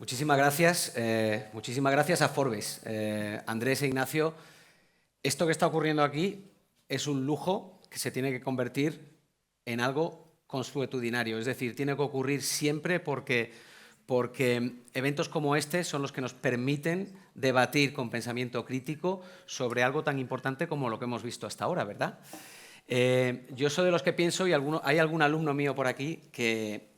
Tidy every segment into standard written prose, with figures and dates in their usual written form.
Muchísimas gracias a Forbes, Andrés e Ignacio. Esto que está ocurriendo aquí es un lujo que se tiene que convertir en algo consuetudinario, es decir, tiene que ocurrir siempre porque eventos como este son los que nos permiten debatir con pensamiento crítico sobre algo tan importante como lo que hemos visto hasta ahora, ¿verdad? Yo soy de los que pienso, y hay algún alumno mío por aquí, que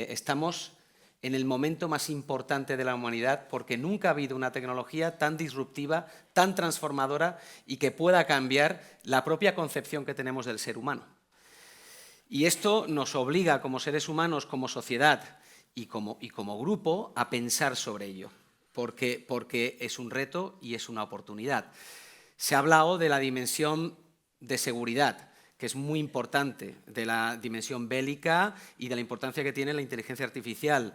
estamos en el momento más importante de la humanidad porque nunca ha habido una tecnología tan disruptiva, tan transformadora y que pueda cambiar la propia concepción que tenemos del ser humano. Y esto nos obliga como seres humanos, como sociedad y como grupo a pensar sobre ello, porque es un reto y es una oportunidad. Se ha hablado de la dimensión de seguridad, que es muy importante, de la dimensión bélica y de la importancia que tiene la inteligencia artificial.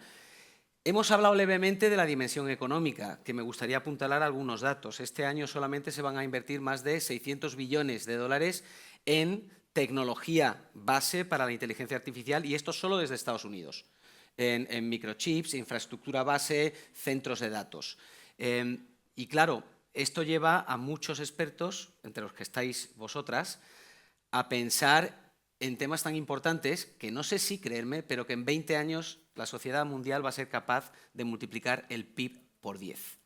Hemos hablado levemente de la dimensión económica, que me gustaría apuntalar algunos datos. Este año solamente se van a invertir más de 600 billones de dólares en tecnología base para la inteligencia artificial, y esto solo desde Estados Unidos, en microchips, infraestructura base, centros de datos. Y claro, esto lleva a muchos expertos, entre los que estáis vosotras, a pensar en temas tan importantes que no sé si creerme, pero que en 20 años la sociedad mundial va a ser capaz de multiplicar el PIB por 10.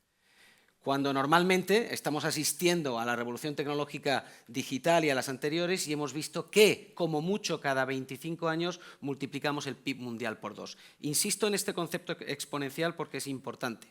Cuando normalmente estamos asistiendo a la revolución tecnológica digital y a las anteriores y hemos visto que, como mucho, cada 25 años multiplicamos el PIB mundial por 2. Insisto en este concepto exponencial porque es importante.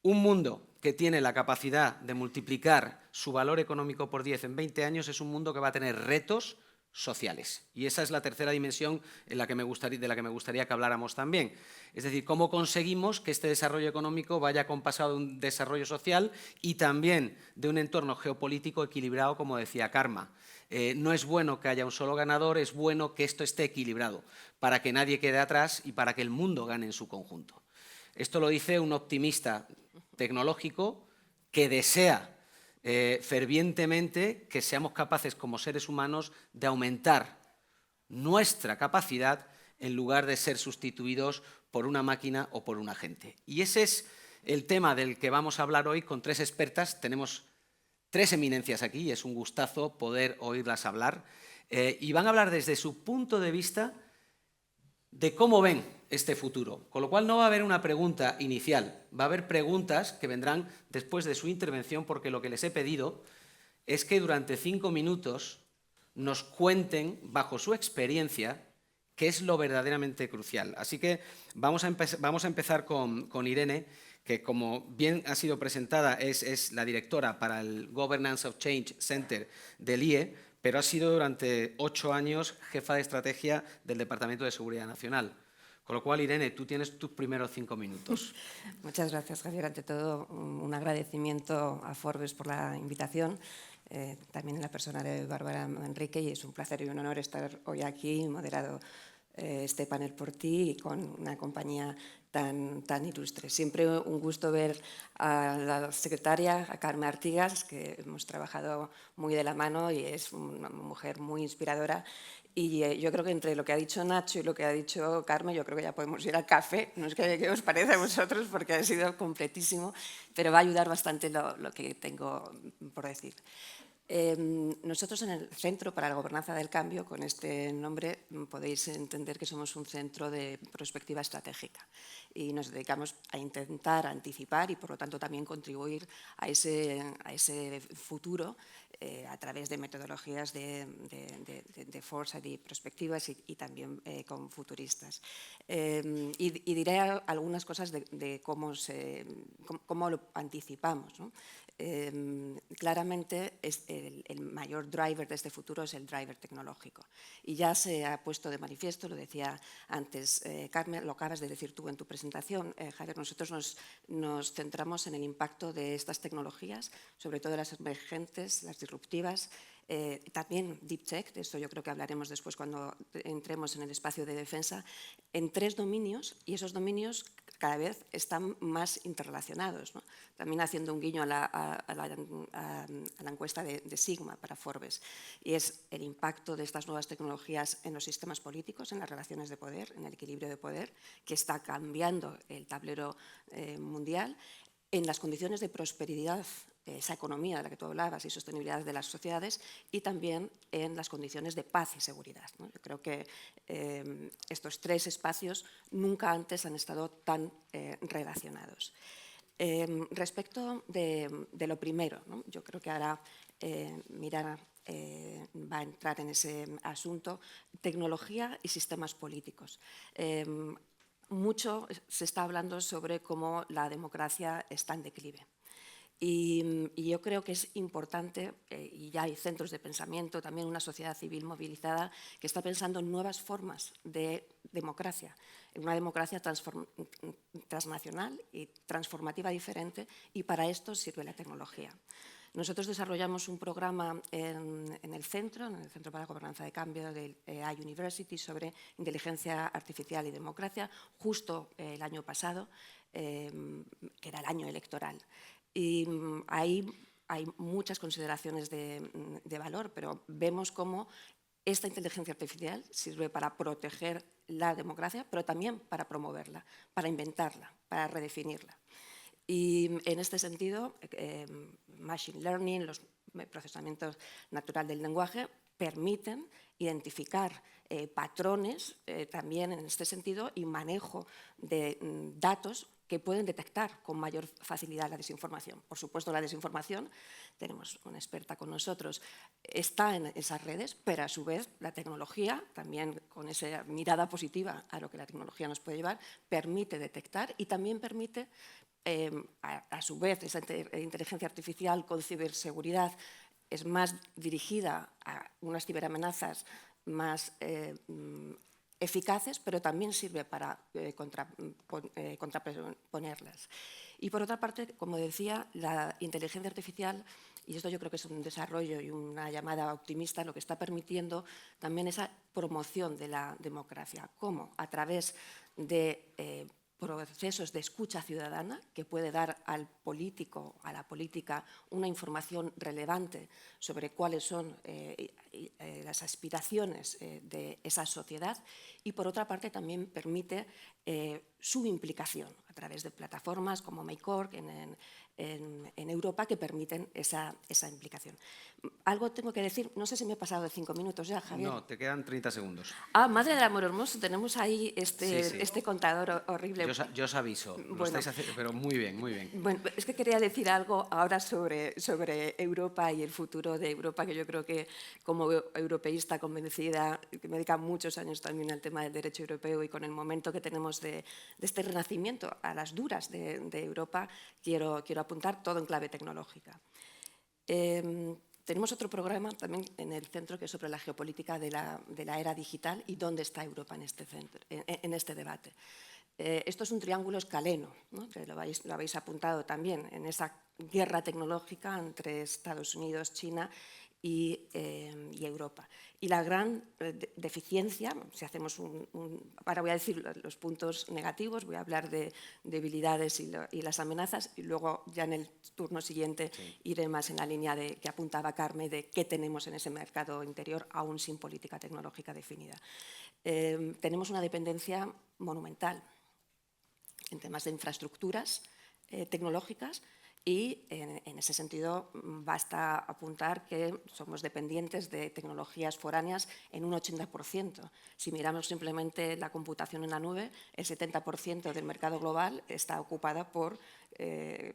Un mundo que tiene la capacidad de multiplicar su valor económico por 10 en 20 años es un mundo que va a tener retos sociales. Y esa es la tercera dimensión de la que me gustaría que habláramos también. Es decir, cómo conseguimos que este desarrollo económico vaya acompasado de un desarrollo social y también de un entorno geopolítico equilibrado, como decía Karma. No es bueno que haya un solo ganador, es bueno que esto esté equilibrado, para que nadie quede atrás y para que el mundo gane en su conjunto. Esto lo dice un optimista tecnológico que desea fervientemente que seamos capaces como seres humanos de aumentar nuestra capacidad en lugar de ser sustituidos por una máquina o por un agente. Y ese es el tema del que vamos a hablar hoy con tres expertas. Tenemos tres eminencias aquí y es un gustazo poder oírlas hablar. Y van a hablar desde su punto de vista de cómo ven este futuro, con lo cual no va a haber una pregunta inicial, va a haber preguntas que vendrán después de su intervención, porque lo que les he pedido es que durante 5 minutos nos cuenten, bajo su experiencia, qué es lo verdaderamente crucial. Así que vamos a empezar con Irene, que como bien ha sido presentada es la directora para el Governance of Change Center del IE, pero ha sido durante 8 años jefa de estrategia del Departamento de Seguridad Nacional. Con lo cual, Irene, tú tienes tus primeros 5 minutos. Muchas gracias, Javier. Ante todo, un agradecimiento a Forbes por la invitación, también en la persona de Bárbara Enrique, y es un placer y un honor estar hoy aquí, moderado este panel por ti y con una compañía tan ilustre. Siempre un gusto ver a la secretaria, a Carme Artigas, que hemos trabajado muy de la mano y es una mujer muy inspiradora. Y yo creo que entre lo que ha dicho Nacho y lo que ha dicho Carme, yo creo que ya podemos ir al café. No es que ¿qué os parece a vosotros? Porque ha sido completísimo, pero va a ayudar bastante lo que tengo por decir. Nosotros en el Centro para la Gobernanza del Cambio, con este nombre, podéis entender que somos un centro de perspectiva estratégica y nos dedicamos a intentar anticipar y, por lo tanto, también contribuir a ese futuro a través de metodologías de foresight y perspectivas y también con futuristas. Y diré algunas cosas de cómo lo anticipamos, ¿no? Claramente el mayor driver de este futuro es el driver tecnológico. Y ya se ha puesto de manifiesto, lo decía antes Carmen, lo acabas de decir tú en tu presentación, Javier, nosotros nos centramos en el impacto de estas tecnologías, sobre todo las emergentes, las disruptivas, también Deep Tech, de esto yo creo que hablaremos después cuando entremos en el espacio de defensa, en 3 dominios, y esos dominios cada vez están más interrelacionados, ¿no? También haciendo un guiño a la encuesta de Sigma para Forbes, y es el impacto de estas nuevas tecnologías en los sistemas políticos, en las relaciones de poder, en el equilibrio de poder, que está cambiando el tablero mundial, en las condiciones de prosperidad, esa economía de la que tú hablabas y sostenibilidad de las sociedades, y también en las condiciones de paz y seguridad, ¿no? Yo creo que estos tres espacios nunca antes han estado tan relacionados. Respecto de lo primero, ¿no? Yo creo que ahora Mirara va a entrar en ese asunto, tecnología y sistemas políticos. Mucho se está hablando sobre cómo la democracia está en declive. Y yo creo que es importante, y ya hay centros de pensamiento, también una sociedad civil movilizada que está pensando en nuevas formas de democracia, en una democracia transnacional y transformativa diferente, y para esto sirve la tecnología. Nosotros desarrollamos un programa en el Centro para la Gobernanza de Cambio del iUniversity sobre inteligencia artificial y democracia, justo el año pasado, que era el año electoral. Y ahí hay muchas consideraciones de valor, pero vemos cómo esta inteligencia artificial sirve para proteger la democracia, pero también para promoverla, para inventarla, para redefinirla. Y en este sentido, Machine Learning, los procesamientos natural del lenguaje, permiten identificar patrones también en este sentido y manejo de datos que pueden detectar con mayor facilidad la desinformación. Por supuesto, la desinformación, tenemos una experta con nosotros, está en esas redes, pero a su vez la tecnología, también con esa mirada positiva a lo que la tecnología nos puede llevar, permite detectar y también permite, a su vez, esa inteligencia artificial con ciberseguridad es más dirigida a unas ciberamenazas más eficaces, pero también sirve para contraponerlas. Y por otra parte, como decía, la inteligencia artificial, y esto yo creo que es un desarrollo y una llamada optimista, lo que está permitiendo también esa promoción de la democracia. ¿Cómo? A través de procesos de escucha ciudadana que puede dar al político, a la política, una información relevante sobre cuáles son las aspiraciones de esa sociedad, y por otra parte también permite su implicación a través de plataformas como Make.org en Europa que permiten esa implicación. Algo tengo que decir, no sé si me he pasado de 5 minutos ya, Javier. No, te quedan 30 segundos. Ah, madre del amor hermoso, tenemos ahí Sí. este contador horrible. Yo os aviso, lo Bueno. estáis haciendo, pero muy bien, muy bien. Bueno, es que quería decir algo ahora sobre Europa y el futuro de Europa, que yo creo que como europeísta convencida, que me dedica muchos años también al tema del derecho europeo y con el momento que tenemos de este renacimiento a las duras de Europa, quiero apuntar todo en clave tecnológica. Tenemos otro programa también en el centro que es sobre la geopolítica de la era digital y dónde está Europa en este debate. Esto es un triángulo escaleno, ¿no? Que lo habéis apuntado también, en esa guerra tecnológica entre Estados Unidos, China y Europa. Y la gran deficiencia, si hacemos ahora voy a decir los puntos negativos, voy a hablar de debilidades y las amenazas, y luego ya en el turno siguiente iré más en la línea que apuntaba Carme de qué tenemos en ese mercado interior aún sin política tecnológica definida. Tenemos una dependencia monumental en temas de infraestructuras tecnológicas, y en ese sentido basta apuntar que somos dependientes de tecnologías foráneas en un 80%. Si miramos simplemente la computación en la nube, el 70% del mercado global está ocupada por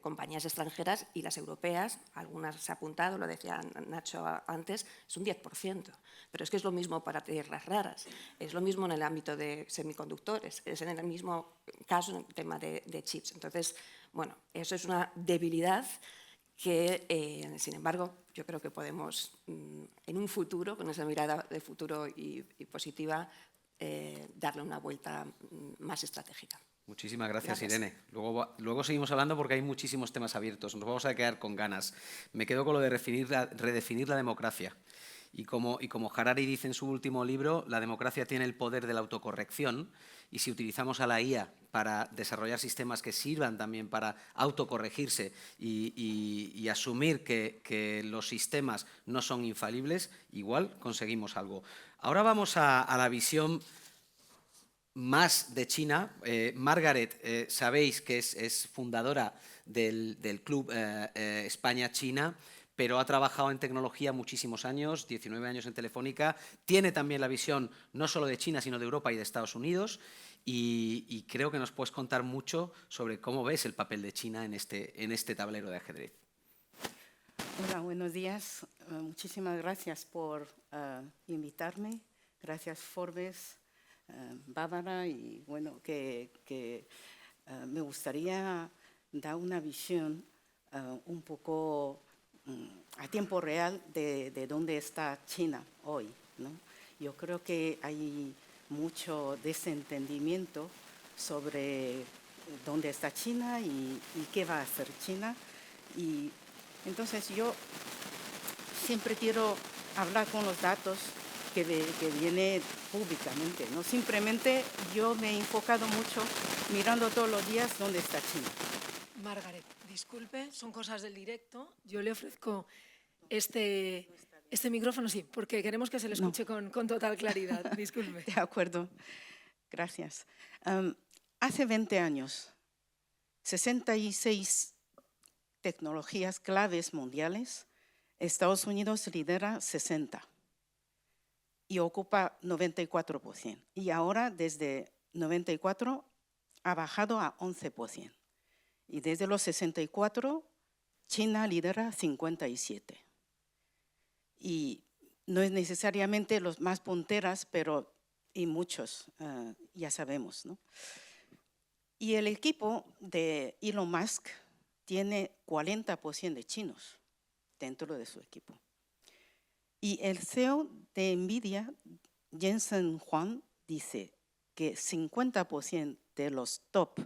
compañías extranjeras, y las europeas, algunas se ha apuntado, lo decía Nacho antes, es un 10%. Pero es que es lo mismo para tierras raras, es lo mismo en el ámbito de semiconductores, es en el mismo caso en el tema de chips. Entonces, bueno, eso es una debilidad que, sin embargo, yo creo que podemos, en un futuro, con esa mirada de futuro y positiva, darle una vuelta más estratégica. Muchísimas gracias, Irene. Luego seguimos hablando porque hay muchísimos temas abiertos. Nos vamos a quedar con ganas. Me quedo con lo de redefinir la democracia. Y como Harari dice en su último libro, la democracia tiene el poder de la autocorrección, y si utilizamos a la IA para desarrollar sistemas que sirvan también para autocorregirse y asumir que los sistemas no son infalibles, igual conseguimos algo. Ahora vamos a la visión más de China. Margaret, sabéis que es fundadora del club España-China, pero ha trabajado en tecnología muchísimos años, 19 años en Telefónica. Tiene también la visión no solo de China, sino de Europa y de Estados Unidos. Y creo que nos puedes contar mucho sobre cómo ves el papel de China en este tablero de ajedrez. Hola, buenos días. Muchísimas gracias por invitarme. Gracias, Forbes, Bárbara. Y bueno, me gustaría dar una visión un poco a tiempo real de dónde está China hoy, ¿no? Yo creo que hay mucho desentendimiento sobre dónde está China y qué va a hacer China. Y entonces yo siempre quiero hablar con los datos que viene públicamente, ¿no? Simplemente yo me he enfocado mucho mirando todos los días dónde está China. Margaret, disculpe, son cosas del directo. Yo le ofrezco este micrófono, sí, porque queremos que se le escuche con total claridad. Disculpe. De acuerdo, gracias. Hace 20 años, 66 tecnologías claves mundiales, Estados Unidos lidera 60 y ocupa 94%. Y ahora, desde 94, ha bajado a 11%. Y desde los 64, China lidera 57. Y no es necesariamente los más punteras, pero y muchos, ya sabemos, ¿no? Y el equipo de Elon Musk tiene 40% de chinos dentro de su equipo. Y el CEO de NVIDIA, Jensen Huang, dice que 50% de los top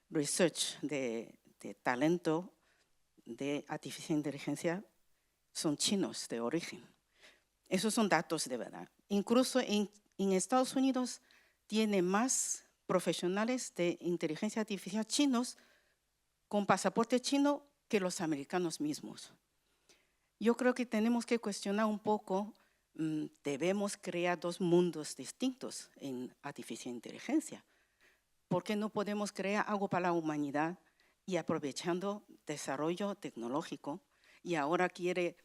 research de talento de artificial inteligencia son chinos de origen. Esos son datos de verdad. Incluso en Estados Unidos tiene más profesionales de inteligencia artificial chinos con pasaporte chino que los americanos mismos. Yo creo que tenemos que cuestionar un poco, debemos crear dos mundos distintos en artificial inteligencia. ¿Por qué no podemos crear algo para la humanidad y aprovechando desarrollo tecnológico? Y ahora quiere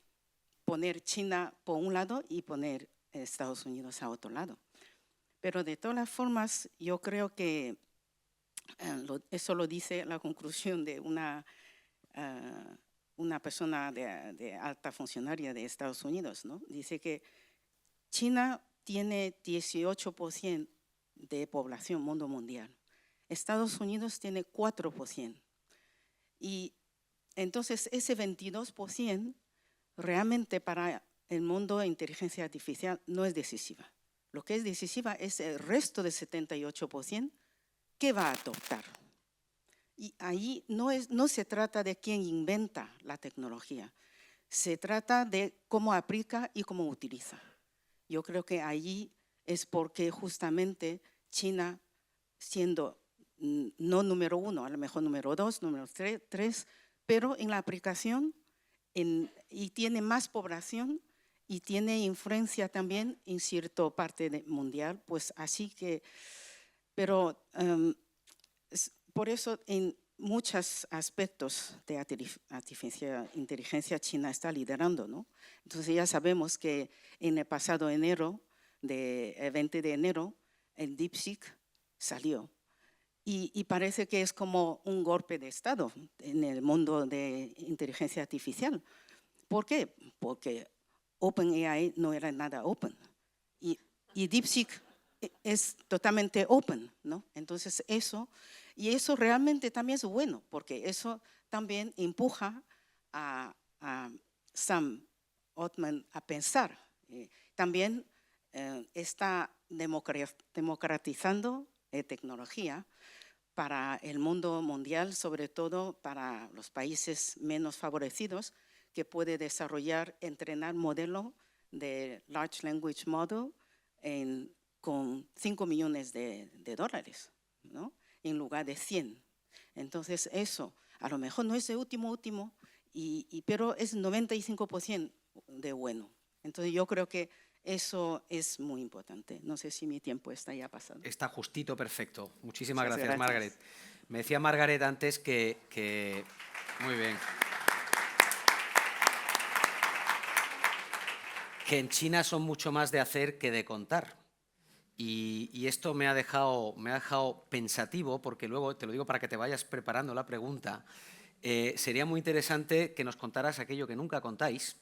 poner China por un lado y poner Estados Unidos a otro lado. Pero de todas formas, yo creo que eso lo dice la conclusión de una persona de alta funcionaria de Estados Unidos, ¿no? Dice que China tiene 18% de población mundo mundial. Estados Unidos tiene 4%. Y entonces ese 22% realmente para el mundo de inteligencia artificial no es decisiva. Lo que es decisiva es el resto del 78% que va a adoptar. Y ahí no se trata de quién inventa la tecnología, se trata de cómo aplica y cómo utiliza. Yo creo que allí es porque justamente China, siendo no número 1, a lo mejor número 2, número 3, pero en la aplicación y tiene más población y tiene influencia también en cierta parte mundial, pues así que, pero por eso en muchos aspectos de artificial inteligencia China está liderando, ¿no? Entonces ya sabemos que en el pasado enero, el 20 de enero, el DeepSeek salió. Y parece que es como un golpe de Estado en el mundo de inteligencia artificial. ¿Por qué? Porque OpenAI no era nada open. Y DeepSeek es totalmente open, ¿no? Entonces eso realmente también es bueno, porque eso también empuja a Sam Altman a pensar. También está democratizando tecnología para el mundo mundial, sobre todo para los países menos favorecidos, que puede desarrollar, entrenar modelos de Large Language Model con 5 millones de dólares, ¿no? En lugar de 100. Entonces eso a lo mejor no es el último, pero es 95% de bueno. Entonces yo creo que eso es muy importante. No sé si mi tiempo está ya pasado. Está justito, perfecto. Muchísimas gracias, Gracias. Margaret. Me decía Margaret antes que... Muy bien. Que en China son mucho más de hacer que de contar. Y esto me ha dejado pensativo, porque luego, te lo digo para que te vayas preparando la pregunta, sería muy interesante que nos contaras aquello que nunca contáis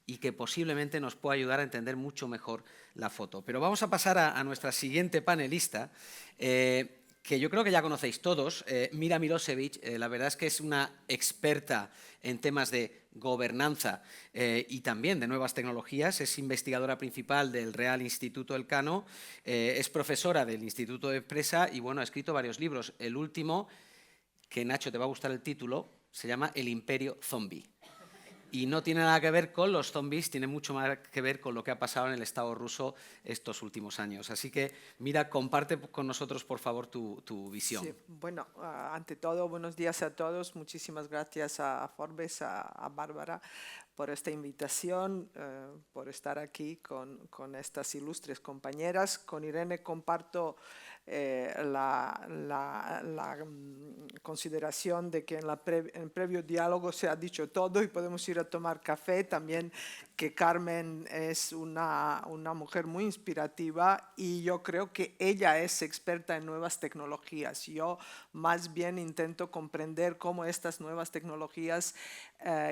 y que posiblemente nos pueda ayudar a entender mucho mejor la foto. Pero vamos a pasar a nuestra siguiente panelista, que yo creo que ya conocéis todos, Mira Milosevic. La verdad es que es una experta en temas de gobernanza y también de nuevas tecnologías. Es investigadora principal del Real Instituto Elcano, es profesora del Instituto de Empresa y bueno, ha escrito varios libros. El último, que Nacho te va a gustar el título, se llama El Imperio Zombie. Y no tiene nada que ver con los zombies, tiene mucho más que ver con lo que ha pasado en el Estado ruso estos últimos años. Así que, Mira, comparte con nosotros, por favor, tu visión. Sí, bueno, ante todo, buenos días a todos. Muchísimas gracias a Forbes, a Bárbara, por esta invitación, por estar aquí con estas ilustres compañeras. Con Irene comparto la consideración de que en previo diálogo se ha dicho todo y podemos ir a tomar café. También que Carmen es una mujer muy inspirativa y yo creo que ella es experta en nuevas tecnologías. Yo más bien intento comprender cómo estas nuevas tecnologías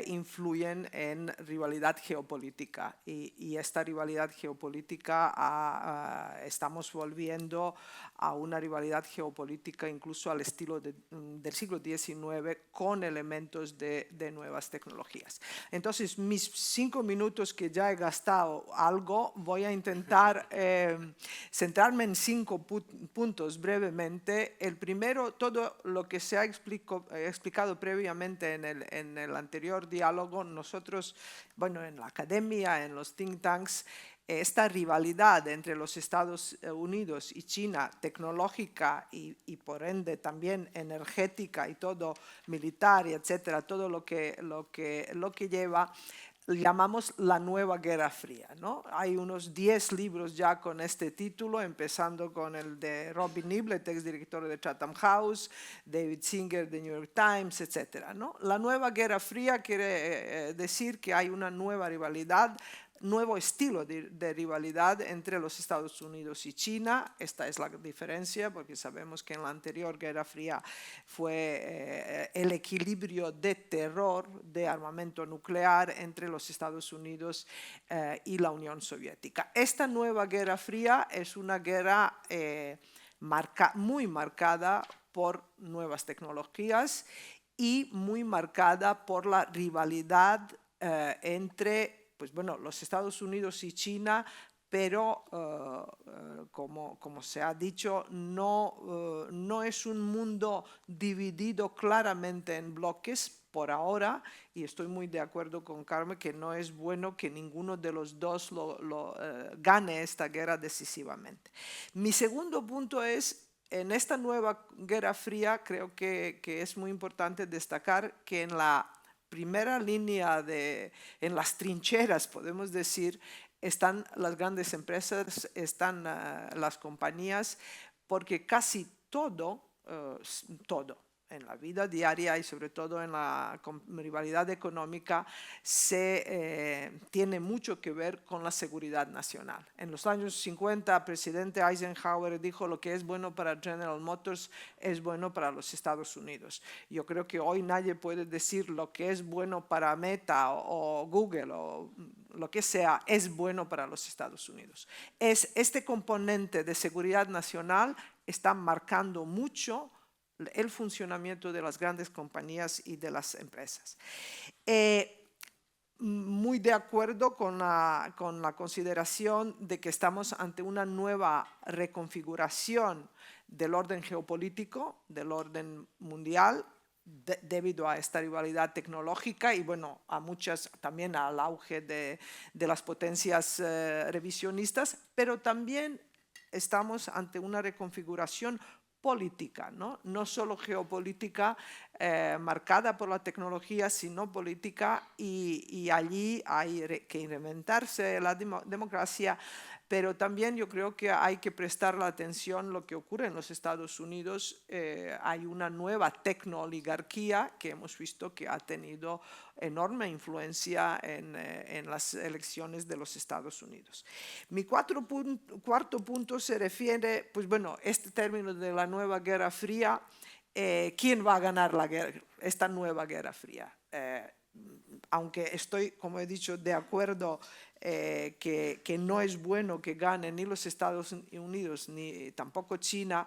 influyen en rivalidad geopolítica y esta rivalidad geopolítica estamos volviendo a una rivalidad geopolítica incluso al estilo del siglo XIX con elementos de nuevas tecnologías. Entonces, mis 5 minutos que ya he gastado algo, voy a intentar centrarme en 5 puntos brevemente. El primero, todo lo que se ha explicado previamente en el anterior diálogo, nosotros, bueno, en la academia, en los think tanks, esta rivalidad entre los Estados Unidos y China, tecnológica y por ende también energética y todo militar, y etcétera, todo lo que lleva, llamamos la nueva Guerra Fría, ¿no? Hay unos 10 libros ya con este título, empezando con el de Robin Niblett, exdirector de Chatham House, David Singer de New York Times, etcétera, ¿no? La nueva Guerra Fría quiere decir que hay una nueva rivalidad, nuevo estilo de rivalidad entre los Estados Unidos y China. Esta es la diferencia, porque sabemos que en la anterior Guerra Fría fue el equilibrio de terror, de armamento nuclear entre los Estados Unidos y la Unión Soviética. Esta nueva Guerra Fría es una guerra muy marcada por nuevas tecnologías y muy marcada por la rivalidad entre pues bueno, los Estados Unidos y China, pero como se ha dicho, no es un mundo dividido claramente en bloques por ahora, y estoy muy de acuerdo con Carmen que no es bueno que ninguno de los dos gane esta guerra decisivamente. Mi segundo punto es, en esta nueva Guerra Fría, creo que es muy importante destacar que en la primera línea, en las trincheras, podemos decir, están las grandes empresas, están las compañías, porque casi todo en la vida diaria y sobre todo en la rivalidad económica tiene mucho que ver con la seguridad nacional. En los años 50, el presidente Eisenhower dijo: lo que es bueno para General Motors es bueno para los Estados Unidos. Yo creo que hoy nadie puede decir lo que es bueno para Meta o Google o lo que sea es bueno para los Estados Unidos. Este componente de seguridad nacional está marcando mucho el funcionamiento de las grandes compañías y de las empresas. Muy de acuerdo con la consideración de que estamos ante una nueva reconfiguración del orden geopolítico, del orden mundial, debido a esta rivalidad tecnológica y bueno, también al auge de las potencias revisionistas, pero también estamos ante una reconfiguración política, no solo geopolítica marcada por la tecnología, sino política, y allí hay que reinventarse la democracia, pero también yo creo que hay que prestar la atención a lo que ocurre en los Estados Unidos. Hay una nueva tecnooligarquía que hemos visto que ha tenido enorme influencia en las elecciones de los Estados Unidos. Mi cuarto punto se refiere, pues bueno, este término de la nueva Guerra Fría. ¿Quién va a ganar esta nueva Guerra Fría? Aunque estoy, como he dicho, de acuerdo que no es bueno que ganen ni los Estados Unidos ni tampoco China,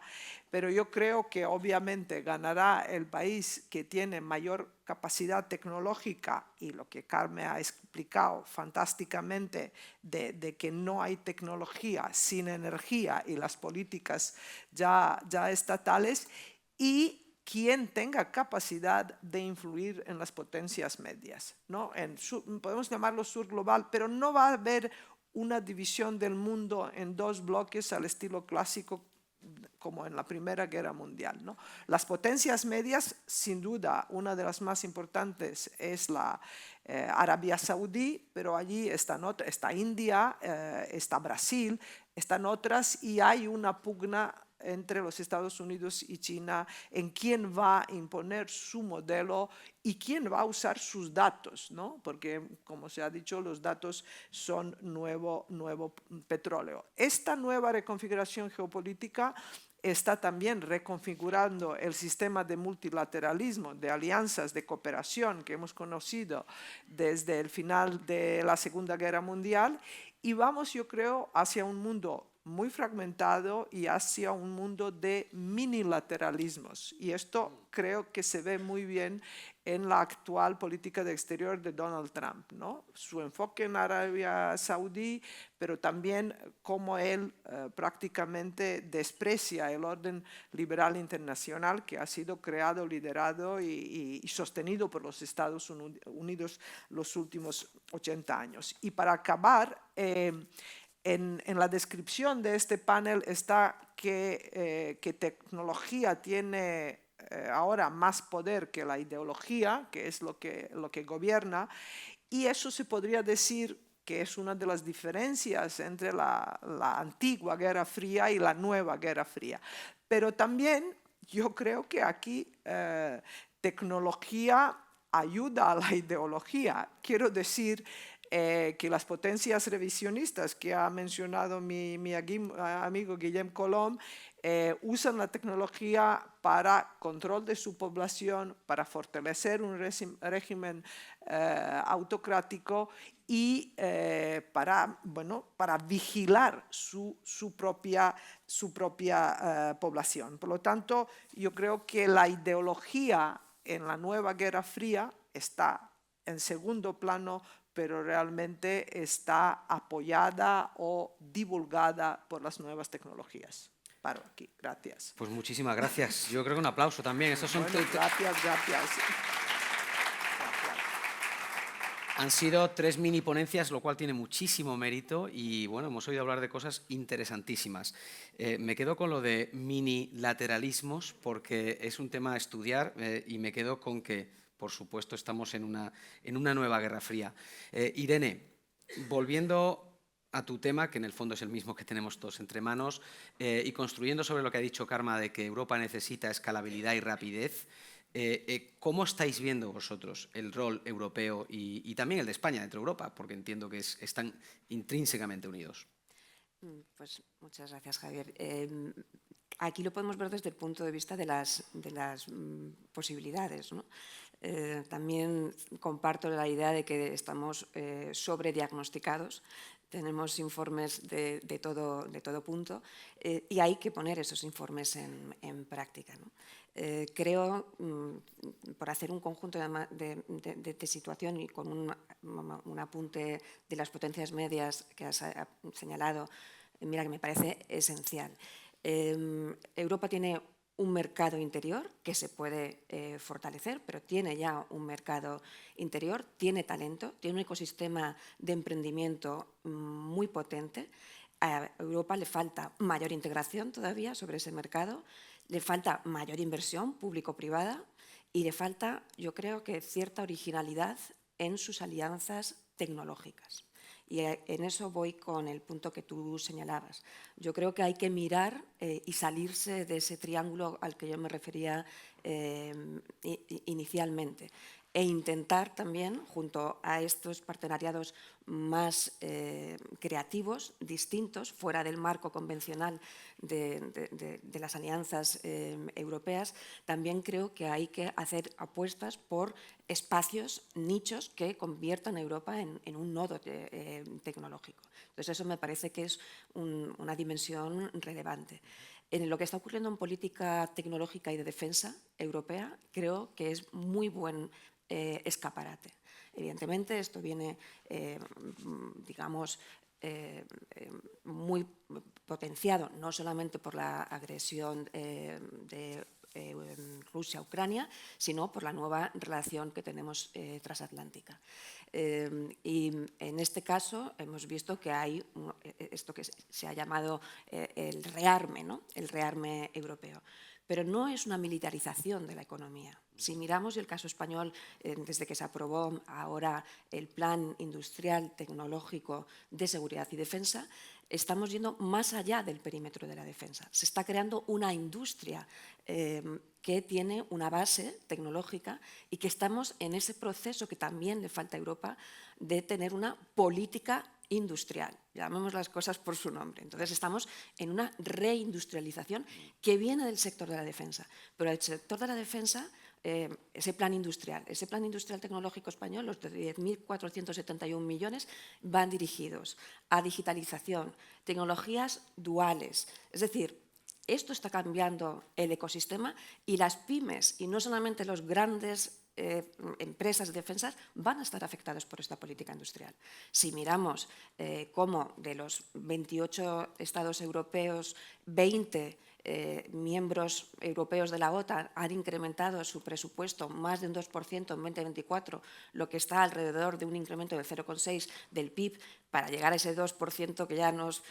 pero yo creo que obviamente ganará el país que tiene mayor capacidad tecnológica, y lo que Carmen ha explicado fantásticamente de que no hay tecnología sin energía y las políticas ya estatales, y quien tenga capacidad de influir en las potencias medias, ¿no? Podemos llamarlo sur global, pero no va a haber una división del mundo en dos bloques al estilo clásico como en la Primera Guerra Mundial, ¿no? Las potencias medias, sin duda, una de las más importantes es la Arabia Saudí, pero allí está India, está Brasil, están otras, y hay una pugna entre los Estados Unidos y China en quién va a imponer su modelo y quién va a usar sus datos, ¿no? Porque, como se ha dicho, los datos son nuevo petróleo. Esta nueva reconfiguración geopolítica está también reconfigurando el sistema de multilateralismo, de alianzas, de cooperación que hemos conocido desde el final de la Segunda Guerra Mundial, y vamos, yo creo, hacia un mundo muy fragmentado y hacia un mundo de minilateralismos. Y esto creo que se ve muy bien en la actual política de exterior de Donald Trump, ¿no? Su enfoque en Arabia Saudí, pero también cómo él prácticamente desprecia el orden liberal internacional que ha sido creado, liderado y sostenido por los Estados Unidos los últimos 80 años. Y para acabar, en la descripción de este panel está que tecnología tiene ahora más poder que la ideología, que es lo que gobierna, y eso se podría decir que es una de las diferencias entre la antigua Guerra Fría y la nueva Guerra Fría. Pero también yo creo que aquí tecnología ayuda a la ideología. Quiero decir que las potencias revisionistas que ha mencionado mi amigo Guillem Colom usan la tecnología para control de su población, para fortalecer un régimen autocrático y para vigilar su propia población. Por lo tanto, yo creo que la ideología en la nueva Guerra Fría está en segundo plano, pero realmente está apoyada o divulgada por las nuevas tecnologías. Paro aquí, gracias. Pues muchísimas gracias. Yo creo que un aplauso también. Estos son gracias. Han sido 3 mini ponencias, lo cual tiene muchísimo mérito, y bueno, hemos oído hablar de cosas interesantísimas. Me quedo con lo de minilateralismos porque es un tema a estudiar, y me quedo con que, por supuesto, estamos en una nueva Guerra Fría. Irene, volviendo a tu tema, que en el fondo es el mismo que tenemos todos entre manos, y construyendo sobre lo que ha dicho Karma de que Europa necesita escalabilidad y rapidez, ¿cómo estáis viendo vosotros el rol europeo y también el de España dentro de Europa? Porque entiendo que están intrínsecamente unidos. Pues muchas gracias, Javier. Aquí lo podemos ver desde el punto de vista de las posibilidades, ¿no? También comparto la idea de que estamos sobrediagnosticados. Tenemos informes de todo punto, y hay que poner esos informes en práctica, ¿no? Creo, por hacer un conjunto de situación y con un apunte de las potencias medias que has señalado, mira, que me parece esencial. Europa tiene un mercado interior que se puede fortalecer, pero tiene ya un mercado interior, tiene talento, tiene un ecosistema de emprendimiento muy potente. A Europa le falta mayor integración todavía sobre ese mercado, le falta mayor inversión público-privada y le falta, yo creo que, cierta originalidad en sus alianzas tecnológicas. Y en eso voy con el punto que tú señalabas. Yo creo que hay que mirar y salirse de ese triángulo al que yo me refería inicialmente e intentar también, junto a estos partenariados más creativos, distintos, fuera del marco convencional de las alianzas europeas, también creo que hay que hacer apuestas por espacios, nichos que conviertan a Europa en un nodo tecnológico. Entonces, eso me parece que es una dimensión relevante. En lo que está ocurriendo en política tecnológica y de defensa europea, creo que es muy buen escaparate. Evidentemente, esto viene, digamos, muy potenciado no solamente por la agresión de Rusia a Ucrania, sino por la nueva relación que tenemos transatlántica. Y en este caso hemos visto que hay esto que se ha llamado el rearme, ¿no? El rearme europeo. Pero no es una militarización de la economía. Si miramos el caso español, desde que se aprobó ahora el Plan Industrial Tecnológico de Seguridad y Defensa, estamos yendo más allá del perímetro de la defensa. Se está creando una industria que tiene una base tecnológica y que estamos en ese proceso que también le falta a Europa de tener una política industrial. Llamemos las cosas por su nombre. Entonces, estamos en una reindustrialización que viene del sector de la defensa. Pero el sector de la defensa, ese plan industrial tecnológico español, los de 10.471 millones, van dirigidos a digitalización, tecnologías duales. Es decir, esto está cambiando el ecosistema y las pymes, y no solamente los grandes empresas de defensa, van a estar afectadas por esta política industrial. Si miramos cómo de los 28 Estados europeos, 20 miembros europeos de la OTAN han incrementado su presupuesto más de un 2% en 2024, lo que está alrededor de un incremento del 0,6% del PIB, para llegar a ese 2% que ya nos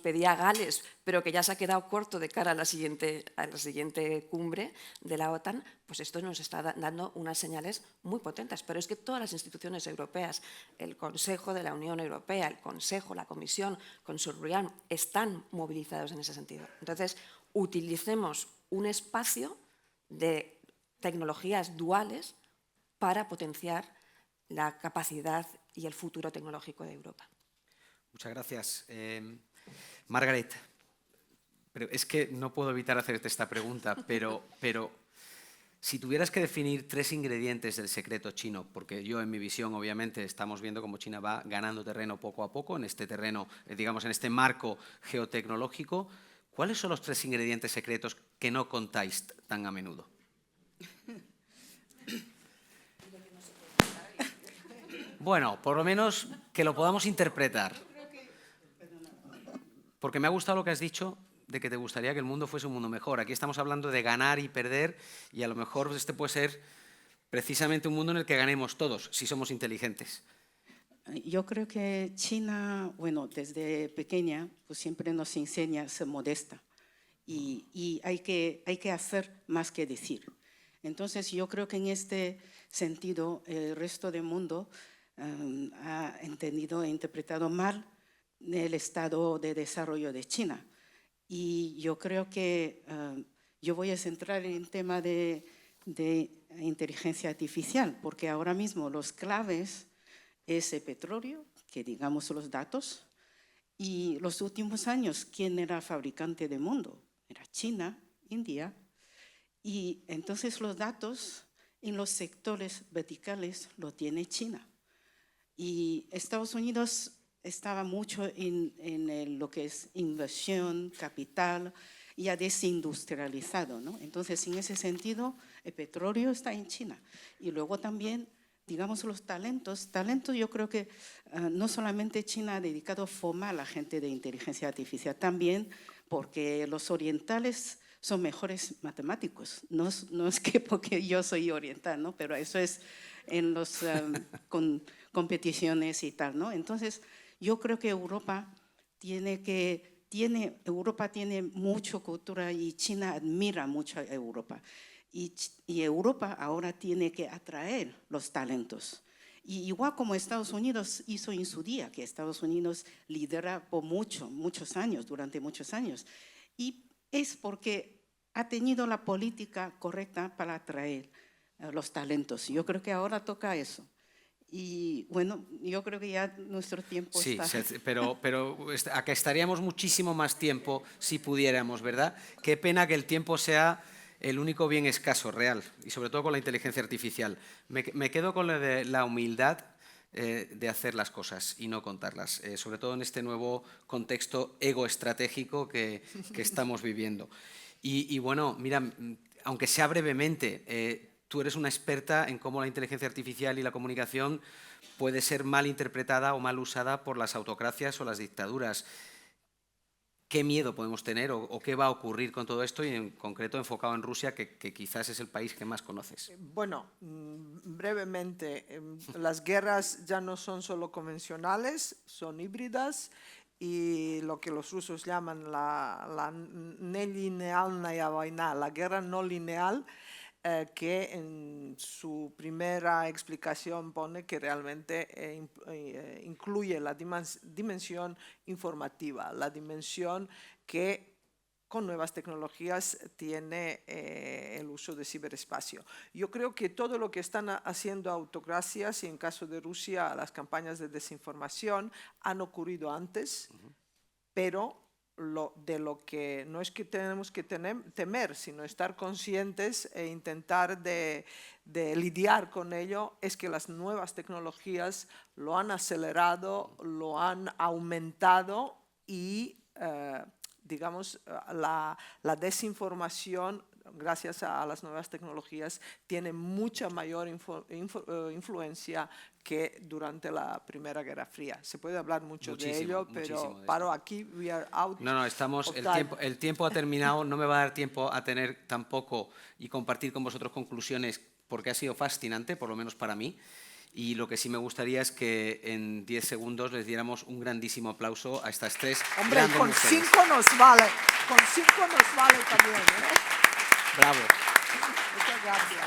pedía Gales, pero que ya se ha quedado corto de cara a la siguiente cumbre de la OTAN, pues esto nos está dando unas señales muy potentes. Pero es que todas las instituciones europeas, el Consejo de la Unión Europea, el Consejo, la Comisión, con su RIAN, están movilizados en ese sentido. Entonces, utilicemos un espacio de tecnologías duales para potenciar la capacidad y el futuro tecnológico de Europa. Muchas gracias. Margaret, pero es que no puedo evitar hacerte esta pregunta, pero si tuvieras que definir 3 ingredientes del secreto chino, porque yo en mi visión obviamente estamos viendo cómo China va ganando terreno poco a poco en este terreno, digamos en este marco geotecnológico, ¿cuáles son los 3 ingredientes secretos que no contáis tan a menudo? Bueno, por lo menos que lo podamos interpretar. Porque me ha gustado lo que has dicho de que te gustaría que el mundo fuese un mundo mejor. Aquí estamos hablando de ganar y perder y a lo mejor este puede ser precisamente un mundo en el que ganemos todos, si somos inteligentes. Yo creo que China, bueno, desde pequeña, pues siempre nos enseña a ser modesta y hay que hacer más que decir. Entonces, yo creo que en este sentido, el resto del mundo ha entendido e interpretado mal el estado de desarrollo de China. Y yo creo que yo voy a centrar en el tema de inteligencia artificial, porque ahora mismo los claves es el petróleo, que digamos los datos, y los últimos años, ¿quién era fabricante del mundo? Era China, India, y entonces los datos en los sectores verticales lo tiene China. Y Estados Unidos estaba mucho en lo que es inversión, capital, ya desindustrializado, ¿no? Entonces, en ese sentido, el petróleo está en China. Y luego también, digamos, los talentos. Talentos, yo creo que no solamente China ha dedicado a formar a la gente de inteligencia artificial, también porque los orientales son mejores matemáticos. No es que porque yo soy oriental, ¿no? Pero eso es en las competiciones y tal, ¿no? Entonces, yo creo que Europa tiene mucha cultura y China admira mucho a Europa. Y Europa ahora tiene que atraer los talentos. Y igual como Estados Unidos hizo en su día, que Estados Unidos lidera por muchos años, durante muchos años. Y es porque ha tenido la política correcta para atraer los talentos. Yo creo que ahora toca eso. Y bueno, yo creo que ya nuestro tiempo está. Sí, pero a que estaríamos muchísimo más tiempo si pudiéramos, ¿verdad? Qué pena que el tiempo sea el único bien escaso, real, y sobre todo con la inteligencia artificial. Me quedo con la humildad de hacer las cosas y no contarlas, sobre todo en este nuevo contexto egoestratégico que estamos viviendo. Y bueno, mira, aunque sea brevemente, tú eres una experta en cómo la inteligencia artificial y la comunicación puede ser mal interpretada o mal usada por las autocracias o las dictaduras. ¿Qué miedo podemos tener o qué va a ocurrir con todo esto y en concreto enfocado en Rusia, que quizás es el país que más conoces? Bueno, brevemente, las guerras ya no son solo convencionales, son híbridas y lo que los rusos llaman la nelinealnaya vaina, la guerra no lineal, que en su primera explicación pone que realmente incluye la dimensión informativa, la dimensión que con nuevas tecnologías tiene el uso de ciberespacio. Yo creo que todo lo que están haciendo autocracias y en caso de Rusia las campañas de desinformación han ocurrido antes, pero de lo que no es que tenemos que temer, sino estar conscientes e intentar de lidiar con ello, es que las nuevas tecnologías lo han acelerado, lo han aumentado y digamos, la desinformación, gracias a las nuevas tecnologías, tiene mucha mayor influencia que durante la Primera Guerra Fría. Se puede hablar mucho de ello, pero paro aquí, we are out. No, el tiempo ha terminado, no me va a dar tiempo a tener tampoco y compartir con vosotros conclusiones, porque ha sido fascinante, por lo menos para mí. Y lo que sí me gustaría es que en 10 segundos les diéramos un grandísimo aplauso a estas tres grandes con mujeres. 5 nos vale, con 5 nos vale también, ¿eh? Bravo. Muchas gracias.